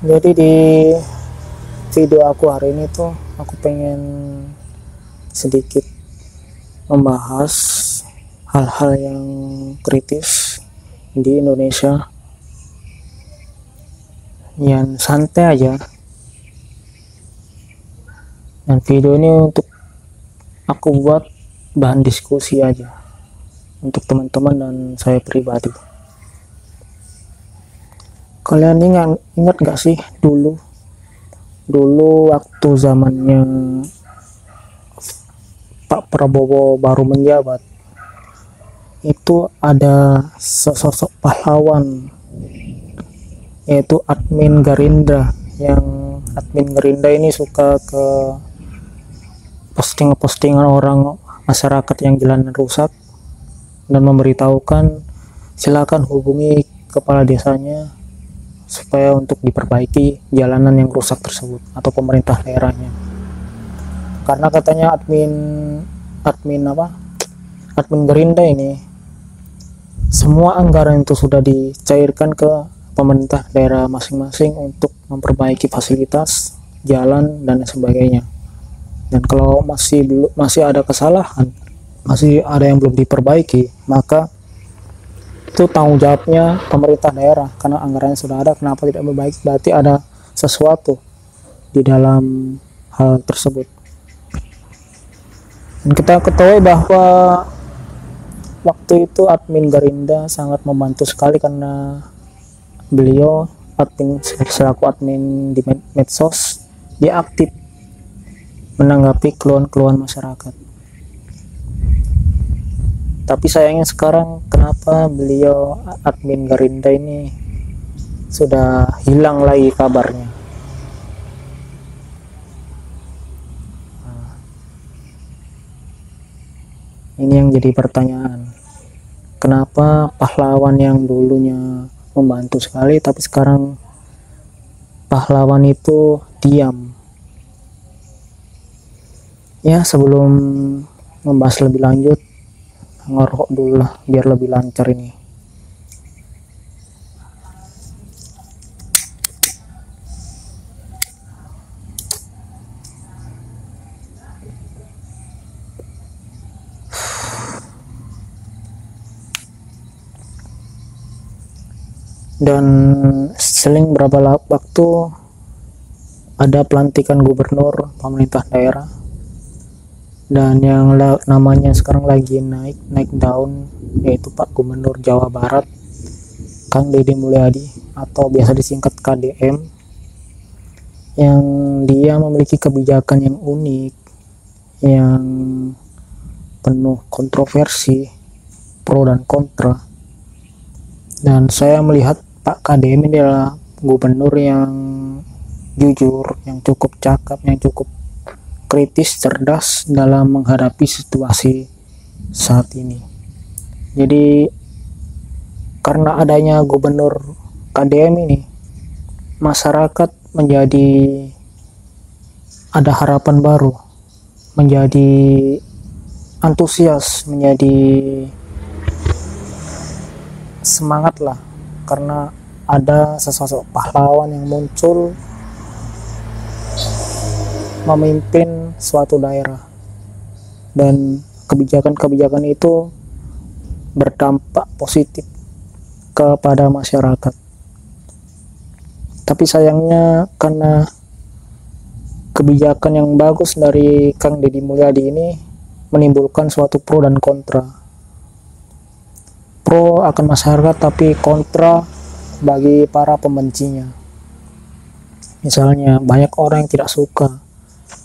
Jadi di video aku hari ini tuh aku pengen sedikit membahas hal-hal yang kritis di Indonesia, yang santai aja. Dan video ini untuk aku buat bahan diskusi aja untuk teman-teman dan saya pribadi. Kalian ingat gak sih dulu waktu zamannya Pak Prabowo baru menjabat, itu ada sosok pahlawan, yaitu admin Gerindra. Yang admin Gerindra ini suka ke postingan orang masyarakat yang jalan rusak dan memberitahukan silakan hubungi kepala desanya supaya untuk diperbaiki jalanan yang rusak tersebut atau pemerintah daerahnya. Karena katanya admin Gerindra ini semua anggaran itu sudah dicairkan ke pemerintah daerah masing-masing untuk memperbaiki fasilitas jalan dan sebagainya. Dan kalau masih ada kesalahan, masih ada yang belum diperbaiki, maka itu tanggung jawabnya pemerintah daerah. Karena anggarannya sudah ada, kenapa tidak memperbaiki? Berarti ada sesuatu di dalam hal tersebut. Dan kita ketahui bahwa waktu itu admin Gerindra sangat membantu sekali, karena beliau selaku admin di medsos, dia aktif menanggapi keluhan-keluhan masyarakat. Tapi sayangnya sekarang kenapa beliau admin Gerindra ini sudah hilang lagi kabarnya. Ini yang jadi pertanyaan. Kenapa pahlawan yang dulunya membantu sekali, tapi sekarang pahlawan itu diam? Ya, sebelum membahas lebih lanjut, ngerokok dulu lah biar lebih lancar ini. Dan seling berapa waktu ada pelantikan gubernur pemerintah daerah, dan yang namanya sekarang lagi naik daun, yaitu Pak Gubernur Jawa Barat, Kang Deddy Mulyadi, atau biasa disingkat KDM, yang dia memiliki kebijakan yang unik, yang penuh kontroversi, pro dan kontra. Dan saya melihat Pak KDM ini adalah gubernur yang jujur, yang cukup cakap, yang cukup kritis, cerdas dalam menghadapi situasi saat ini. Jadi karena adanya gubernur KDM ini, masyarakat menjadi ada harapan baru, menjadi antusias, menjadi semangat lah, karena ada sesosok pahlawan yang muncul memimpin suatu daerah, dan kebijakan-kebijakan itu berdampak positif kepada masyarakat. Tapi sayangnya karena kebijakan yang bagus dari Kang Deddy Mulyadi ini menimbulkan suatu pro dan kontra. Pro akan masyarakat, tapi kontra bagi para pembencinya. Misalnya banyak orang yang tidak suka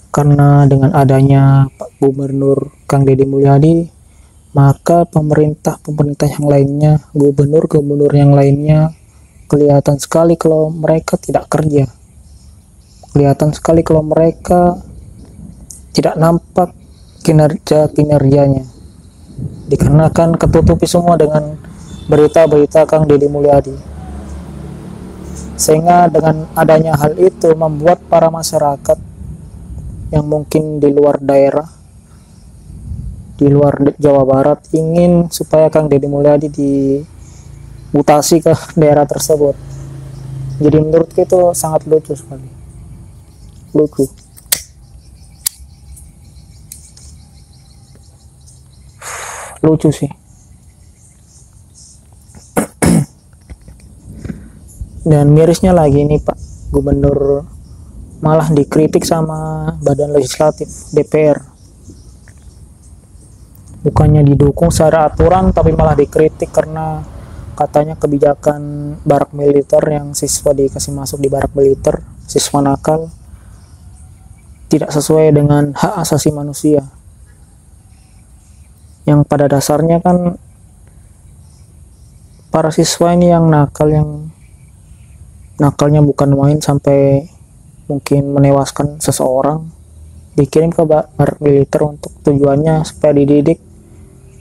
karena dengan adanya Pak Gubernur Kang Deddy Mulyadi, maka pemerintah yang lainnya, gubernur yang lainnya, kelihatan sekali kalau mereka tidak kerja. Kelihatan sekali kalau mereka tidak nampak kinerjanya. Dikarenakan ketutupi semua dengan berita-berita Kang Deddy Mulyadi. Sehingga dengan adanya hal itu membuat para masyarakat yang mungkin di luar daerah, di luar Jawa Barat, ingin supaya Kang Deddy Mulyadi dimutasi ke daerah tersebut. Jadi menurutku itu sangat lucu sekali, lucu. Lucu sih. Dan mirisnya lagi nih Pak Gubernur malah dikritik sama Badan Legislatif DPR. Bukannya didukung secara aturan, tapi malah dikritik karena katanya kebijakan barak militer yang siswa dikasih masuk di barak militer, siswa nakal, tidak sesuai dengan hak asasi manusia. Yang pada dasarnya kan para siswa ini yang nakal, yang nakalnya bukan main sampai mungkin menewaskan seseorang, dikirim ke barak militer untuk tujuannya supaya dididik,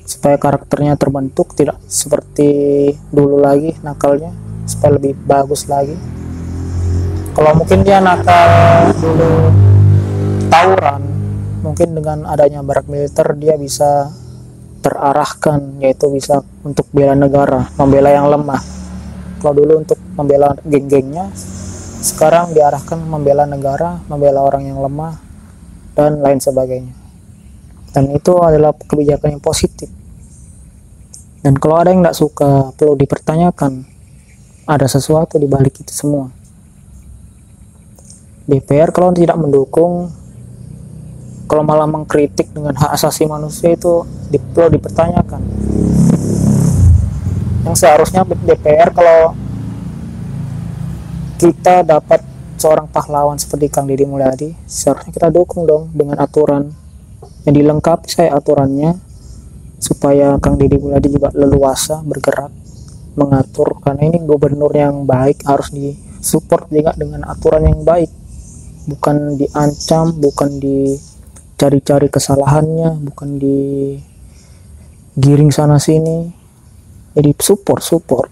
supaya karakternya terbentuk, tidak seperti dulu lagi nakalnya, supaya lebih bagus lagi. Kalau mungkin dia nakal dulu tawuran, mungkin dengan adanya barak militer dia bisa terarahkan, yaitu bisa untuk bela negara, membela yang lemah. Kalau dulu untuk membela geng-gengnya, sekarang diarahkan membela negara, membela orang yang lemah, dan lain sebagainya. Dan itu adalah kebijakan yang positif. Dan kalau ada yang tidak suka, perlu dipertanyakan, ada sesuatu di balik itu semua. DPR kalau tidak mendukung, kalau malah mengkritik dengan hak asasi manusia, itu perlu dipertanyakan. Yang seharusnya DPR, kalau kita dapat seorang pahlawan seperti Kang Deddy Mulyadi, seharusnya kita dukung dong dengan aturan yang dilengkapi saya aturannya, supaya Kang Deddy Mulyadi juga leluasa bergerak mengatur, karena ini gubernur yang baik, harus disupport juga dengan aturan yang baik, bukan diancam, bukan dicari-cari kesalahannya, bukan digiring sana sini. Jadi support.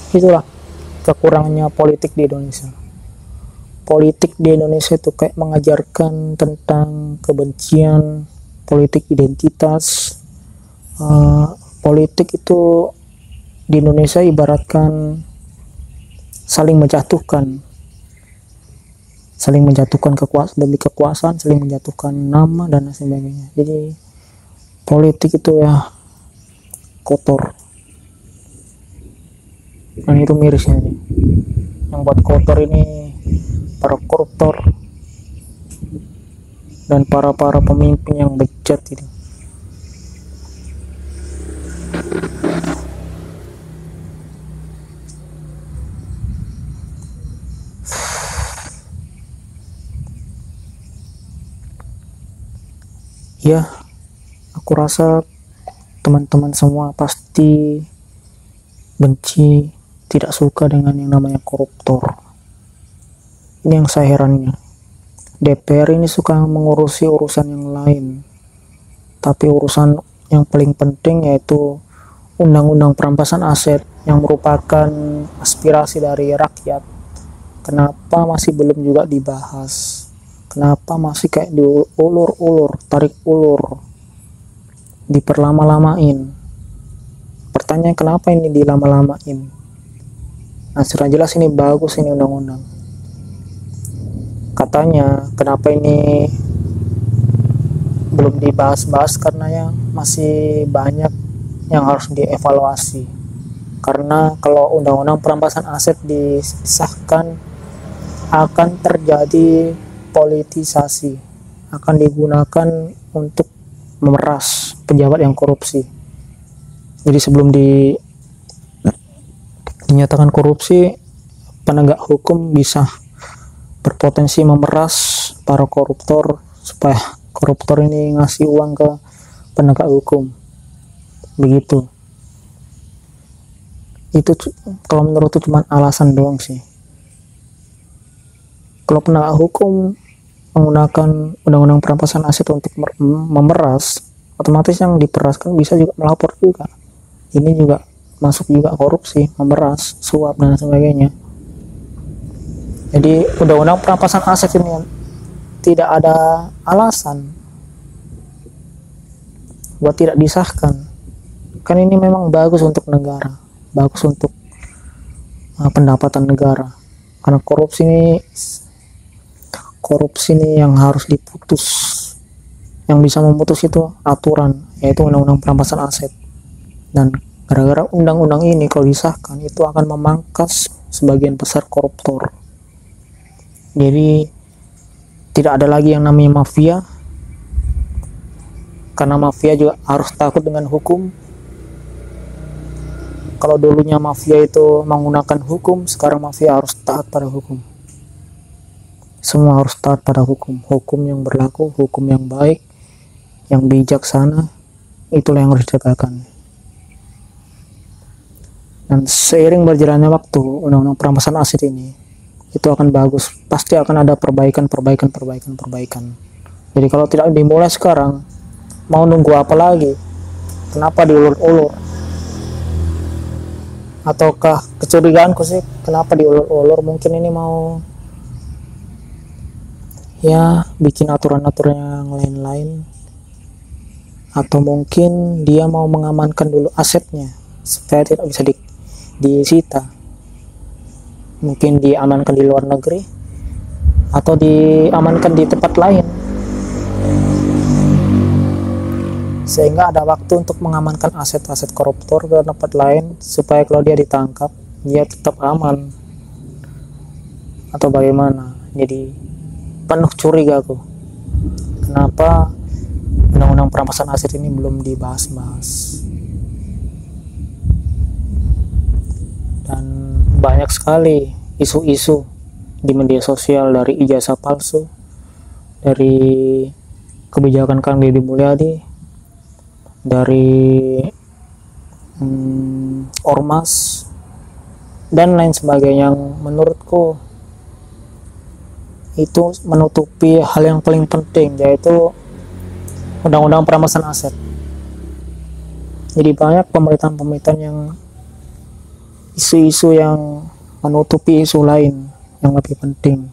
Itulah kekurangannya politik di Indonesia. Politik di Indonesia itu kayak mengajarkan tentang kebencian, politik identitas. Politik itu di Indonesia ibaratkan saling menjatuhkan kekuasaan demi kekuasaan, saling menjatuhkan nama dan sebagainya. Jadi politik itu ya kotor, dan itu mirisnya nih. Yang buat kotor ini para koruptor dan para pemimpin yang bejat itu. Ya, aku rasa teman-teman semua pasti benci, tidak suka dengan yang namanya koruptor. Ini yang saya herannya. DPR ini suka mengurusi urusan yang lain, tapi urusan yang paling penting yaitu undang-undang perampasan aset yang merupakan aspirasi dari rakyat. Kenapa masih belum juga dibahas? Kenapa masih kayak diulur-ulur, tarik ulur, diperlama-lamain? Pertanyaan, kenapa ini dilama-lamain? Nah, sudah jelas ini bagus ini undang-undang. Katanya kenapa ini belum dibahas-bahas, karena ya masih banyak yang harus dievaluasi. Karena kalau undang-undang perampasan aset disahkan, akan terjadi politisasi, akan digunakan untuk memeras pejabat yang korupsi. Jadi sebelum dinyatakan korupsi, penegak hukum bisa berpotensi memeras para koruptor supaya koruptor ini ngasih uang ke penegak hukum. Begitu. Itu kalau menurutku cuma alasan doang sih. Kalau penegak hukum menggunakan undang-undang perampasan aset untuk memeras, otomatis yang diperaskan bisa juga melapor juga. Ini juga masuk juga korupsi, memeras, suap dan sebagainya. Jadi undang-undang perampasan aset ini tidak ada alasan buat tidak disahkan. Kan ini memang bagus untuk negara. bagus untuk pendapatan negara. Karena korupsi ini yang harus diputus, yang bisa memutus itu aturan, yaitu undang-undang perampasan aset. Dan gara-gara undang-undang ini kalau disahkan itu akan memangkas sebagian besar koruptor. Jadi tidak ada lagi yang namanya mafia, karena mafia juga harus takut dengan hukum. Kalau dulunya mafia itu menggunakan hukum, sekarang mafia harus taat pada hukum. Semua harus taat pada hukum. Hukum yang berlaku, hukum yang baik, yang bijaksana, itulah yang harus ditegakkan. Dan seiring berjalannya waktu, undang-undang perampasan aset ini itu akan bagus. Pasti akan ada perbaikan. Jadi kalau tidak dimulai sekarang, mau nunggu apa lagi? Kenapa diulur-ulur? Ataukah kecurigaanku sih, kenapa diulur-ulur? Mungkin ini mau ya bikin aturan-aturan yang lain-lain, atau mungkin dia mau mengamankan dulu asetnya supaya tidak bisa disita. Mungkin diamankan di luar negeri atau diamankan di tempat lain, sehingga ada waktu untuk mengamankan aset-aset koruptor ke tempat lain, supaya kalau dia ditangkap dia tetap aman. Atau bagaimana? Jadi penuh curiga aku, kenapa undang-undang perampasan aset ini belum dibahas-bahas. Dan banyak sekali isu-isu di media sosial, dari ijazah palsu, dari kebijakan Kang Deddy Mulyadi, dari ormas dan lain sebagainya, yang menurutku itu menutupi hal yang paling penting, yaitu undang-undang perampasan aset. Jadi banyak pemberitaan yang isu-isu yang menutupi isu lain yang lebih penting,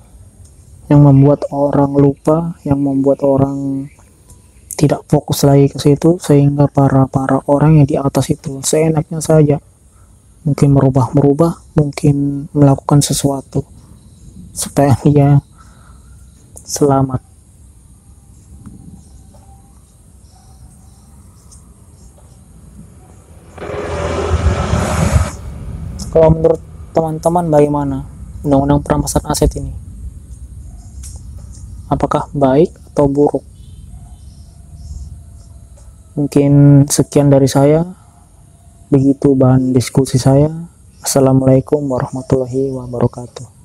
yang membuat orang lupa, yang membuat orang tidak fokus lagi ke situ, sehingga para orang yang di atas itu seenaknya saja mungkin merubah, mungkin melakukan sesuatu supaya dia selamat. Kalau menurut teman-teman bagaimana undang-undang perampasan aset ini? Apakah baik atau buruk? Mungkin sekian dari saya. Begitu bahan diskusi saya. Assalamualaikum warahmatullahi wabarakatuh.